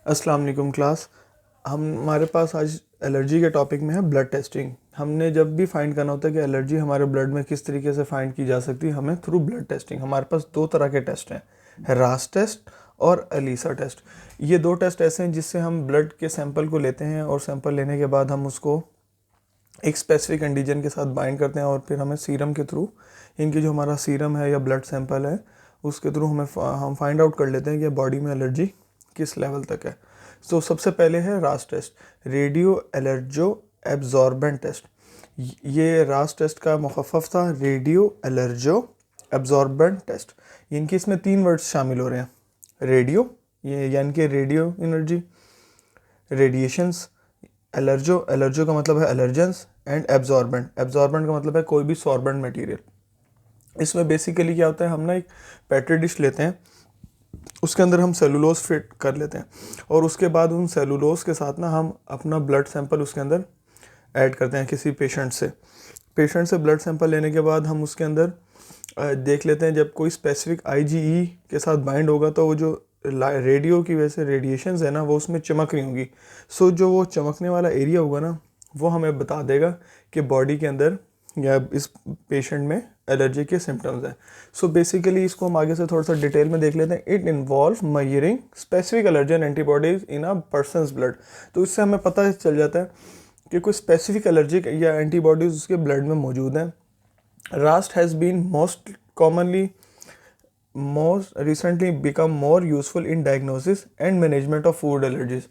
अस्सलाम वालेकुम क्लास। हमारे पास आज एलर्जी के टॉपिक में है ब्लड टेस्टिंग। हमने जब भी फाइंड करना होता है कि एलर्जी हमारे ब्लड में किस तरीके से फाइंड की जा सकती है, हमें थ्रू ब्लड टेस्टिंग। हमारे पास दो तरह के टेस्ट हैं, रास टेस्ट और एलिसा टेस्ट। ये दो टेस्ट ऐसे हैं जिससे हम ब्लड के सैंपल को लेते हैं और सैंपल लेने के बाद हम उसको एक स्पेसिफिक एंटीजन के साथ बाइंड करते हैं और फिर हमें सीरम के थ्रू, इनकी जो हमारा सीरम है या ब्लड सैंपल है उसके थ्रू हम फाइंड आउट कर लेते हैं कि बॉडी में एलर्जी किस लेवल तक है। तो सबसे पहले है रास टेस्ट, रेडियो एलर्जो एब्जॉर्बेंट टेस्ट। ये रास टेस्ट का मुखफ़्फ़ था, रेडियो एलर्जो एब्जॉर्बेंट टेस्ट। इनके इसमें 3 वर्ड्स शामिल हो रहे हैं। रेडियो, ये यानी कि रेडियो एनर्जी, रेडिएशंस। एलर्जो, एलर्जो का मतलब है एलर्जेंस। एंड एब्जॉर्बेंट, एब्जॉर्बेंट का मतलब है कोई भी सॉर्बेंट मटेरियल। इसमें बेसिकली क्या होता है, हम ना एक पेट्री डिश लेते हैं, उसके अंदर हम सेलुलोज फिट कर लेते हैं और उसके बाद उन सेलुलोज के साथ ना हम अपना ब्लड सैंपल उसके अंदर ऐड करते हैं किसी पेशेंट से ब्लड सैंपल लेने के बाद हम उसके अंदर देख लेते हैं, जब कोई स्पेसिफिक IgE के साथ बाइंड होगा तो वो जो रेडियो की वजह से रेडिएशंस है ना वो उसमें चमक रही होंगी। सो जो वो चमकने वाला एरिया होगा ना वो हमें बता देगा कि बॉडी के अंदर या इस पेशेंट में एलर्जी के सिम्टम्स हैं। सो बेसिकली इसको हम आगे से थोड़ा सा डिटेल में देख लेते हैं। It involve measuring specific allergen antibodies in a person's blood. तो इससे हमें पता चल जाता है कि कोई स्पेसिफिक एलर्जिक या एंटीबॉडीज उसके ब्लड में मौजूद हैं। RAST has been most recently become more useful in diagnosis and management of food allergies।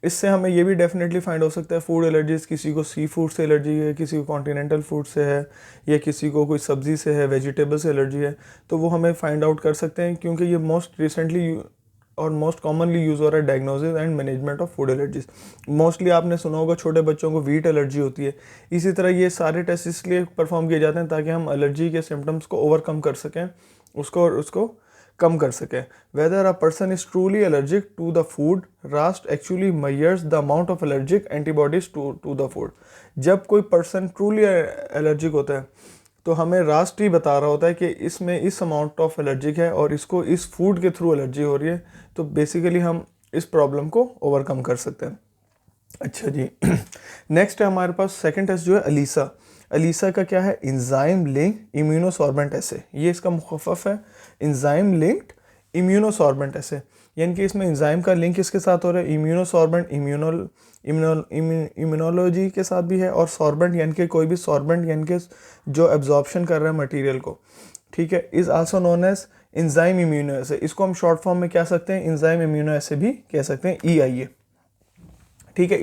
इससे हमें ये भी डेफिनेटली फाइंड हो सकता है फूड एलर्जीज, किसी को सी फूड से एलर्जी है, किसी को कॉन्टिनेंटल फूड से है, या किसी को कोई सब्ज़ी से है, वेजिटेबल से एलर्जी है, तो वो हमें फाइंड आउट कर सकते हैं क्योंकि ये मोस्ट रिसेंटली और मोस्ट कॉमनली यूज़ हो रहा है diagnosis and management of food allergies. Mostly आपने सुना होगा छोटे बच्चों को वीट एलर्जी होती है। इसी तरह ये सारे टेस्ट इसलिए परफॉर्म किए जाते हैं ताकि हम एलर्जी के सिम्टम्स को ओवरकम कर सकें, उसको कम कर सके। Whether a person is truly allergic to the food, RAST actually measures the amount of allergic antibodies to the food. जब कोई पर्सन ट्रूली एलर्जिक होता है तो हमें रास्ट ही बता रहा होता है कि इसमें इस अमाउंट ऑफ एलर्जिक है और इसको इस फूड के थ्रू एलर्जी हो रही है, तो बेसिकली हम इस प्रॉब्लम को ओवरकम कर सकते हैं। अच्छा जी नेक्स्ट है हमारे पास सेकंड टेस्ट जो है एलिसा। एलिसा का क्या है, इंजाइम लिंक इम्यूनोसॉर्बेंट एसे। ये इसका मुखफ़्फ़ है, इंजाइम लिंक्ड इम्यूनोसॉर्बेंट एसे। यानी कि इसमें इंजाइम का लिंक किसके साथ हो रहा है, इम्यूनोसॉर्बेंट, इम्यूनोलॉजी के साथ भी है, और सॉर्बेंट यानी कि कोई भी सॉर्बेंट यानी कि जो एब्जॉर्प्शन कर रहा है मटेरियल को, ठीक है, is also known as enzyme immuno assay. इसको हम शॉर्ट फॉर्म में क्या सकते हैं, इंजाइम इम्यूनो एसे भी कह सकते हैं, EIA, ठीक है।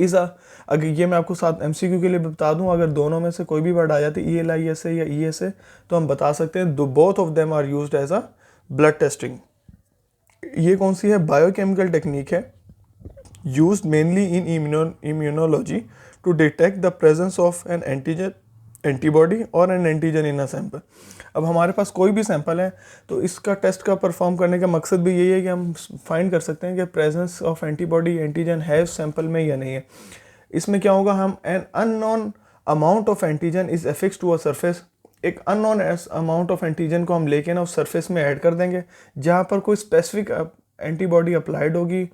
अगर ये मैं आपको साथ MCQ के लिए बता दूं, अगर दोनों में से कोई भी वर्ड आ जाती है ELISA या ESA, तो हम बता सकते हैं both of them are used as a blood testing. ये कौन सी है, बायोकेमिकल टेक्निक है, used mainly in immunology to detect the presence of an antibody और an antigen in a sample. अब हमारे पास कोई भी सैंपल है तो इसका टेस्ट का परफॉर्म करने का मकसद भी यही है कि हम फाइंड कर सकते हैं कि प्रेजेंस ऑफ एंटीबॉडी एंटीजन है उस सैंपल में या नहीं है। इसमें क्या होगा, हम an unknown amount of antigen is affix to a surface. एक अननोन अमाउंट ऑफ एंटीजन को हम लेके ना उस सरफेस में ऐड कर देंगे जहाँ पर कोई स्पेसिफिक एंटीबॉडी अप्लाइड होगी,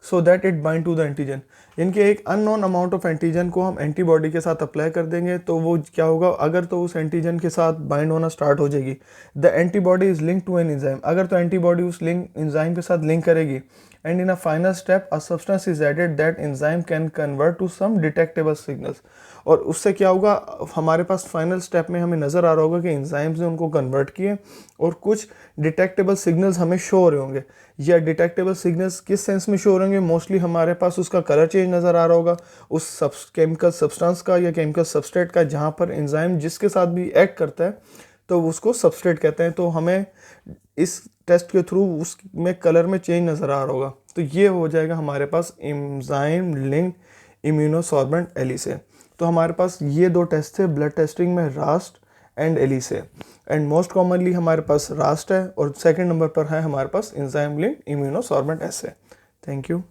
so that it bind to the antigen. इनके एक अननोन अमाउंट ऑफ एंटीजन को हम एंटीबॉडी के साथ अप्लाई कर देंगे, तो वो क्या होगा, अगर तो उस एंटीजन के साथ बाइंड होना स्टार्ट हो जाएगी, the antibody is link to an enzyme. अगर तो एंटीबॉडी उस एंजाइम के साथ लिंक करेगी, and in a final step a substance is added that enzyme can convert to some detectable signals. और उससे क्या होगा, हमारे पास फाइनल स्टेप में हमें नज़र आ रहा होगा कि एंजाइम्स ने उनको कन्वर्ट किए और कुछ डिटेक्टेबल सिग्नल्स हमें शो हो रहे होंगे। या डिटेक्टेबल सिग्नल्स किस सेंस में शो हो रहे होंगे, मोस्टली हमारे पास उसका कलर चेंज नज़र आ रहा होगा उस केमिकल सब्सटेंस का या केमिकल सबस्ट्रेट का, जहाँ पर एंजाइम जिसके साथ भी एक्ट करता है तो उसको सबस्ट्रेट कहते हैं। तो हमें इस टेस्ट के थ्रू उसमें कलर में चेंज नज़र आ रहा होगा, तो ये हो जाएगा हमारे पास एंजाइम लिंक इम्यूनोसॉर्बेंट एलिसे। तो हमारे पास ये 2 टेस्ट थे ब्लड टेस्टिंग में, RAST and ELISA. And most commonly हमारे पास रास्ट है और सेकंड नंबर पर है हमारे पास enzyme link immunosorbent assay. Thank you.